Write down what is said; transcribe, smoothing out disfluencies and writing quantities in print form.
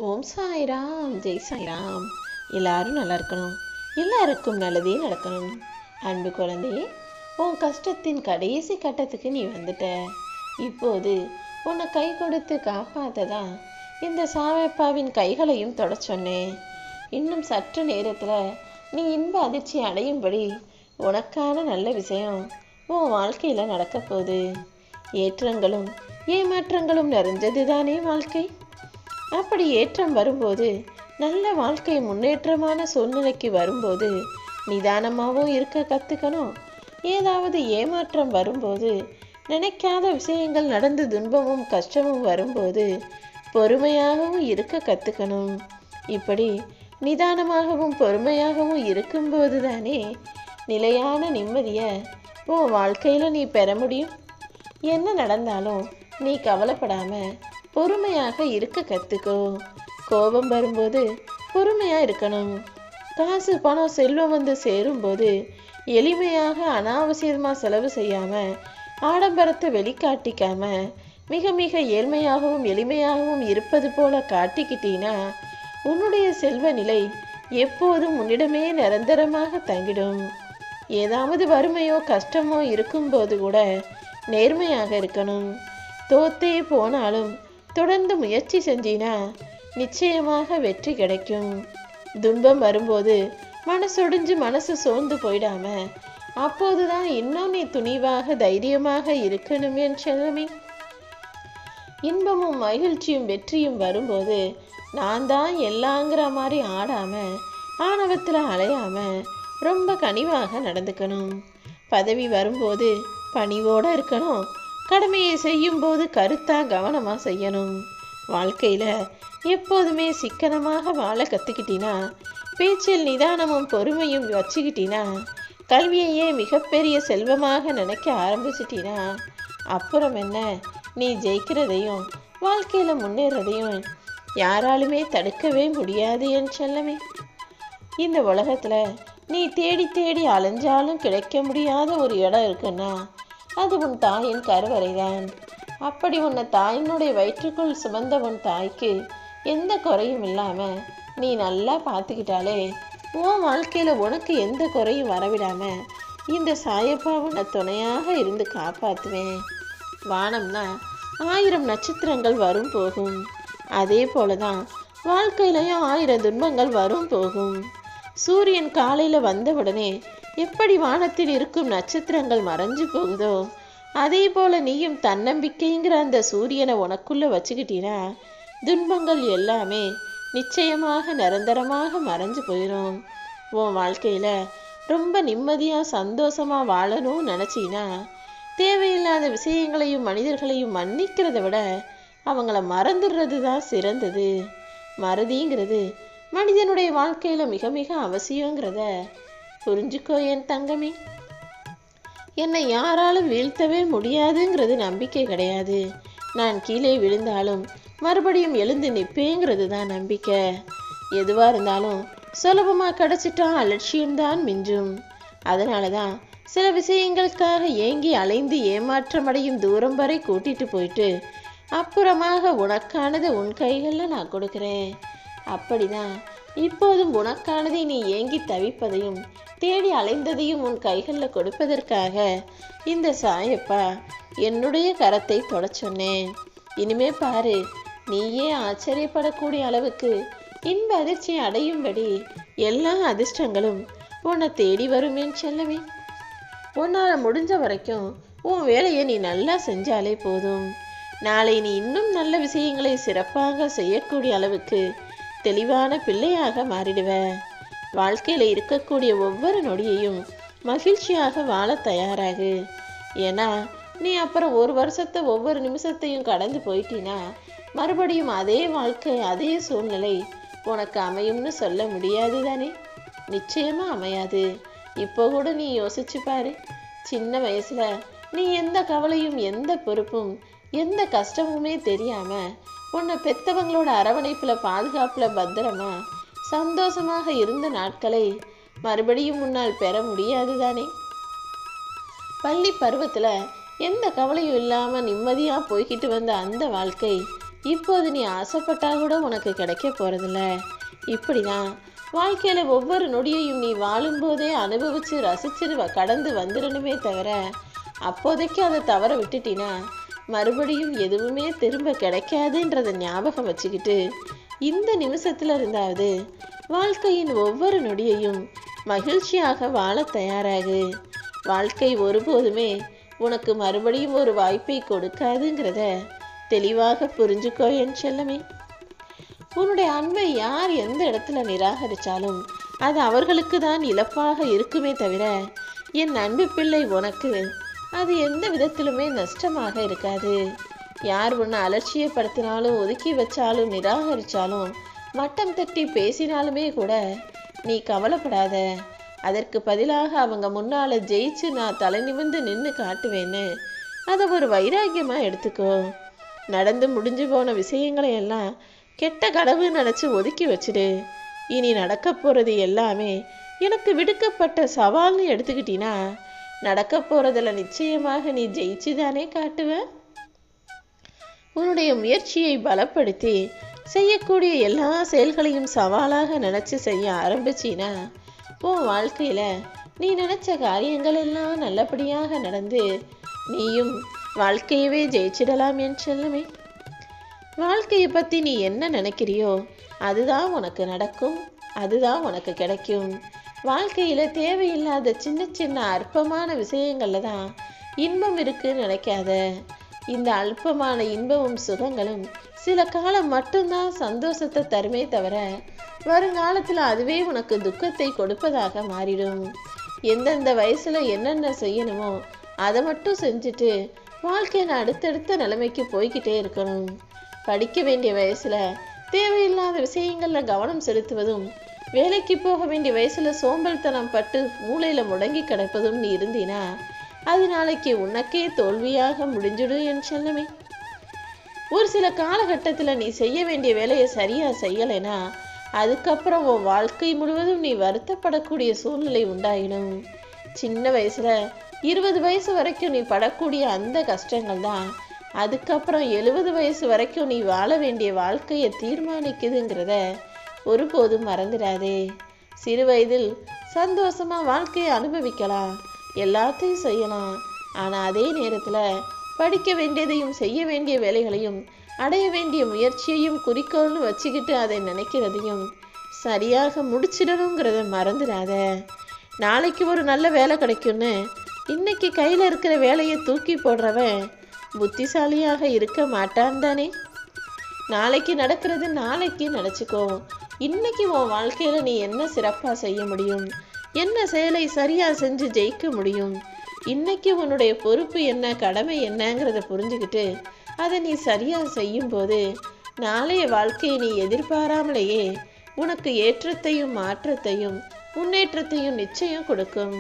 ஓம் சாய்ராம், ஜெய் சாய்ராம். எல்லாரும் நல்லா இருக்கணும், எல்லாருக்கும் நல்லதே நடக்கணும். அன்பு குழந்தையே, உன் கஷ்டத்தின் கடைசி கட்டத்துக்கு நீ வந்துட்ட. இப்போது உன்னை கை கொடுத்து காப்பாத்ததா இந்த சாயப்பாவின் கைகளையும் தொட சொன்னேன். இன்னும் சற்று நேரத்தில் நீ இன்ப அதிர்ச்சி அடையும்படி உனக்கான நல்ல விஷயம் உன் வாழ்க்கையில் நடக்க போகுது. ஏற்றங்களும் ஏமாற்றங்களும் நிறைஞ்சது தானே வாழ்க்கை. அப்படி ஏற்றம் வரும்போது, நல்ல வாழ்க்கை முன்னேற்றமான சூழ்நிலைக்கு வரும்போது நிதானமாகவும் இருக்க கற்றுக்கணும். ஏதாவது ஏமாற்றம் வரும்போது, நினைக்காத விஷயங்கள் நடந்து துன்பமும் கஷ்டமும் வரும்போது பொறுமையாகவும் இருக்க கற்றுக்கணும். இப்படி நிதானமாகவும் பொறுமையாகவும் இருக்கும்போது தானே நிலையான நிம்மதியை உன் வாழ்க்கையில் நீ பெற முடியும். என்ன நடந்தாலும் நீ கவலைப்படாமல் பொறுமையாக இருக்க கற்றுக்கோ. கோபம் வரும்போது பொறுமையாக இருக்கணும். காசு பணம் செல்வம் வந்து சேரும்போது எளிமையாக அனாவசியமாக செலவு செய்யாமல் ஆடம்பரத்தை வெளிக்காட்டிக்காம மிக மிக ஏழ்மையாகவும் எளிமையாகவும் இருப்பது போல காட்டிக்கிட்டீன்னா உன்னுடைய செல்வ நிலை எப்போதும் உன்னிடமே நிரந்தரமாக தங்கிடும். ஏதாவது வறுமையோ கஷ்டமோ இருக்கும்போது கூட நேர்மையாக இருக்கணும். தோத்தே போனாலும் தொடர்ந்து முயற்சி செஞ்சினா நிச்சயமாக வெற்றி கிடைக்கும். துன்பம் வரும்போது மனசொடிஞ்சு மனசு சோர்ந்து போயிடாம அப்போதுதான் இன்னும் நீ துணிவாக தைரியமாக இருக்கணும் என் செல்லமே. இன்பமும் மகிழ்ச்சியும் வெற்றியும் வரும்போது நான் தான் எல்லாங்கிற மாதிரி ஆடாம ஆணவத்தில் அலையாம ரொம்ப கனிவாக நடந்துக்கணும். பதவி வரும்போது பணிவோடு இருக்கணும். கடமையை செய்யும் போது கருத்தாக கவனமாக செய்யணும். வாழ்க்கையில் எப்போதுமே சிக்கனமாக வாழ கற்றுக்கிட்டினா, பேச்சில் நிதானமும் பொறுமையும் வச்சுக்கிட்டினா, கல்வியையே மிகப்பெரிய செல்வமாக நினைக்க ஆரம்பிச்சிட்டினா, அப்புறம் என்ன, நீ ஜெயிக்கிறதையும் வாழ்க்கையில் முன்னேறதையும் யாராலுமே தடுக்கவே முடியாது என் செல்லமே. இந்த உலகத்தில் நீ தேடி தேடி அலைஞ்சாலும் கிடைக்க முடியாத ஒரு இடம் இருக்குன்னா அது உன் தாயின் கருவறைதான். அப்படி உன்னை தாயினுடைய வயிற்றுக்குள் சுமந்த உன் தாய்க்கு எந்த குறையும் இல்லாமல் நீ நல்லா பார்த்துக்கிட்டாலே உன் வாழ்க்கையில் உனக்கு எந்த குறையும் வரவிடாம இந்த சாயப்பா உன்னை துணையாக இருந்து காப்பாற்றுவேன். வானம்னா 1000 நட்சத்திரங்கள் வரும் போகும். அதே போல தான் வாழ்க்கையிலையும் 1000 துன்பங்கள் வரும் போகும். சூரியன் காலையில் வந்தவுடனே எப்படி வானத்தில் இருக்கும் நட்சத்திரங்கள் மறைஞ்சு போகுதோ அதே போல நீயும் தன்னம்பிக்கைங்கிற அந்த சூரியனை உனக்குள்ள வச்சுக்கிட்டீனா துன்பங்கள் எல்லாமே நிச்சயமாக நிரந்தரமாக மறைஞ்சு போயிடும். உன் வாழ்க்கையில ரொம்ப நிம்மதியா சந்தோஷமா வாழணும்னு நினைச்சினா தேவையில்லாத விஷயங்களையும் மனிதர்களையும் மன்னிக்கிறத விட அவங்கள மறந்துடுறது தான் சிறந்தது. மறதிங்கிறது மனிதனுடைய வாழ்க்கையில மிக மிக அவசியங்கிறத புரிஞ்சுக்கோ என் தங்கமே. என்னை யாராலும் வீழ்த்தவே முடியாதுங்கிறது நம்பிக்கை கிடையாது. நான் கீழே விழுந்தாலும் மறுபடியும் எழுந்து நிற்பேங்கிறது தான் நம்பிக்கை. எதுவாக இருந்தாலும் சுலபமாக கிடச்சிட்டா அலட்சியம்தான் மிஞ்சும். அதனால தான் சில விஷயங்களுக்காக ஏங்கி அலைந்து ஏமாற்றமடையும் தூரம் வரை கூட்டிட்டு போயிட்டு அப்புறமாக உனக்கானது உன் கைகளில் நான் கொடுக்குறேன். அப்படிதான் இப்போதும் உனக்கானதை நீ ஏங்கி தவிப்பதையும் தேடி அலைந்ததையும் உன் கைகளில் கொடுப்பதற்காக இந்த சாயப்பா என்னுடைய கரத்தை தொட சொன்னேன். இனிமே பாரு, நீயே ஆச்சரியப்படக்கூடிய அளவுக்கு இன்ப அதிர்ச்சி அடையும்படி எல்லா அதிர்ஷ்டங்களும் உன்னை தேடி வருமேன்னு செல்லவே. உன்னால் முடிஞ்ச வரைக்கும் உன் வேலையை நீ நல்லா செஞ்சாலே போதும். நாளை நீ இன்னும் நல்ல விஷயங்களை சிறப்பாக செய்யக்கூடிய அளவுக்கு தெளிவான பிள்ளையாக மாறிடுவ. வாழ்க்கையில் இருக்கக்கூடிய ஒவ்வொரு நொடியையும் மகிழ்ச்சியாக வாழ தயாராகு. ஏன்னா நீ அப்புறம் ஒரு வருஷத்தை ஒவ்வொரு நிமிஷத்தையும் கடந்து போயிட்டினா மறுபடியும் அதே வாழ்க்கை அதே சூழ்நிலை உனக்கு அமையும்னு சொல்ல முடியாது தானே. நிச்சயமா அமையாது. இப்போ கூட நீ யோசிச்சு பாரு. சின்ன வயசுல நீ எந்த கவலையும் எந்த பொறுப்பும் எந்த கஷ்டமுமே தெரியாம உன்னை பெத்தவங்களோட அரவணைப்புல பாதுகாப்புல பத்திரமா சந்தோஷமாக இருந்த நாட்களை மறுபடியும் முன்னால் பெற முடியாது தானே. பள்ளி பருவத்தில் எந்த கவலையும் இல்லாமல் நிம்மதியாக போய்கிட்டு வந்த அந்த வாழ்க்கை இப்போது நீ ஆசைப்பட்டா கூட உனக்கு கிடைக்க போறதில்ல. இப்படிதான் வாழ்க்கையில ஒவ்வொரு நொடியையும் நீ வாழும்போதே அனுபவிச்சு ரசிச்சு கடந்து வந்துடணுமே தவிர, அப்போதைக்கு அதை தவற விட்டுட்டினா மறுபடியும் எதுவுமே திரும்ப கிடைக்காதுன்றத ஞாபகம் வச்சுக்கிட்டு இந்த நிமிஷத்துல இருந்தாவது வாழ்க்கையின் ஒவ்வொரு நொடியையும் மகிழ்ச்சியாக வாழ தயாராகு. வாழ்க்கை ஒருபோதுமே உனக்கு மறுபடியும் ஒரு வாய்ப்பை கொடுக்காதுங்கிறத தெளிவாக புரிஞ்சுக்கோ என் செல்லமே. உன்னுடைய அன்பை யார் எந்த இடத்துல நிராகரித்தாலும் அது அவர்களுக்கு தான் இழப்பாக இருக்குமே தவிர, என் அன்பு பிள்ளை உனக்கு அது எந்த விதத்திலுமே நஷ்டமாக இருக்காது. யார் உன்னை அலட்சியப்படுத்தினாலும், ஒதுக்கி வச்சாலும், நிராகரித்தாலும், மட்டம் தட்டி பேசினாலுமே கூட நீ கவலைப்படாத. அதற்கு பதிலாக அவங்க முன்னால் ஜெயிச்சு நான் தலை நிமிர்ந்து நின்று காட்டுவேன்னு அதை ஒரு வைராக்கியமாக எடுத்துக்கோ. நடந்து முடிஞ்சு போன விஷயங்களை எல்லாம் கெட்ட கனவு நினச்சி ஒதுக்கி வச்சுடு. இனி நடக்க போகிறது எல்லாமே எனக்கு விடுக்கப்பட்ட சவால்னு எடுத்துக்கிட்டினா நடக்க போகிறதில் நிச்சயமாக நீ ஜெயிச்சு தானே காட்டுவ. உன்னுடைய முயற்சியை பலப்படுத்தி செய்யக்கூடிய எல்லா செயல்களையும் சவாலாக நினச்சி செய்ய ஆரம்பிச்சினா உன் வாழ்க்கையில் நீ நினச்ச காரியங்கள் எல்லாம் நல்லபடியாக நடந்து நீயும் வாழ்க்கையவே ஜெயிச்சிடலாம் என் செல்லமே. வாழ்க்கையை பற்றி நீ என்ன நினைக்கிறியோ அதுதான் உனக்கு நடக்கும், அதுதான் உனக்கு கிடைக்கும். வாழ்க்கையில் தேவையில்லாத சின்ன சின்ன அற்பமான விஷயங்களில் தான் இன்பம் இருக்குன்னு நினைக்காத. இந்த அல்பமான இன்பமும் சுகங்களும் சில காலம் மட்டும்தான் சந்தோஷத்தை தருமே தவிர, வருங்காலத்தில் அதுவே உனக்கு துக்கத்தை கொடுப்பதாக மாறிடும். எந்தெந்த வயசில் என்னென்ன செய்யணுமோ அதை மட்டும் செஞ்சுட்டு வாழ்க்கையில் அடுத்தடுத்த நிலைமைக்கு போய்கிட்டே இருக்கணும். படிக்க வேண்டிய வயசில் தேவையில்லாத விஷயங்களில் கவனம் செலுத்துவதும், வேலைக்கு போக வேண்டிய வயசில் சோம்பல்தனம் பட்டு மூளையில் முடங்கி கிடப்பதும் நீ இருந்தினா அது நாளைக்கு உனக்கே தோல்வியாக முடிஞ்சிடும் என் செல்லமே. ஒரு சில காலகட்டத்தில் நீ செய்ய வேண்டிய வேலையை சரியாக செய்யலைன்னா அதுக்கப்புறம் உன் வாழ்க்கை முழுவதும் நீ வருத்தப்படக்கூடிய சூழ்நிலை உண்டாயிடும். சின்ன வயசில் 20 வயசு வரைக்கும் நீ படக்கூடிய அந்த கஷ்டங்கள் தான் அதுக்கப்புறம் 70 வயசு வரைக்கும் நீ வாழ வேண்டிய வாழ்க்கையை தீர்மானிக்குதுங்கிறத ஒருபோதும் மறந்துடாதே. சிறு வயதில் சந்தோஷமாக வாழ்க்கையை அனுபவிக்கலாம், எல்லாத்தையும் செய்யலாம். ஆனால் அதே நேரத்தில் படிக்க வேண்டியதையும் செய்ய வேண்டிய வேலைகளையும் அடைய வேண்டிய முயற்சியையும் குறிக்கோள்னு வச்சுக்கிட்டு அதை நினைக்கிறதையும் சரியாக முடிச்சிடணுங்கிறத மறந்துடாத. நாளைக்கு ஒரு நல்ல வேலை கிடைக்கும்னு இன்னைக்கு கையில் இருக்கிற வேலையை தூக்கி போடுறவன் புத்திசாலியாக இருக்க மாட்டான் தானே. நாளைக்கு நடக்கிறது நாளைக்கு நினச்சிக்கோ. இன்னைக்கு உன் வாழ்க்கையில் நீ என்ன சிறப்பாக செய்ய முடியும், என்ன செயலை சரியாக செஞ்சு ஜெயிக்க முடியும், இன்னைக்கு உன்னுடைய பொறுப்பு என்ன, கடமை என்னங்கிறத புரிஞ்சுக்கிட்டு அதை நீ சரியாக செய்யும்போது நாளைய வாழ்க்கையை நீ எதிர்பாராமலேயே உனக்கு ஏற்றத்தையும் மாற்றத்தையும் முன்னேற்றத்தையும் நிச்சயம் கொடுக்கும்.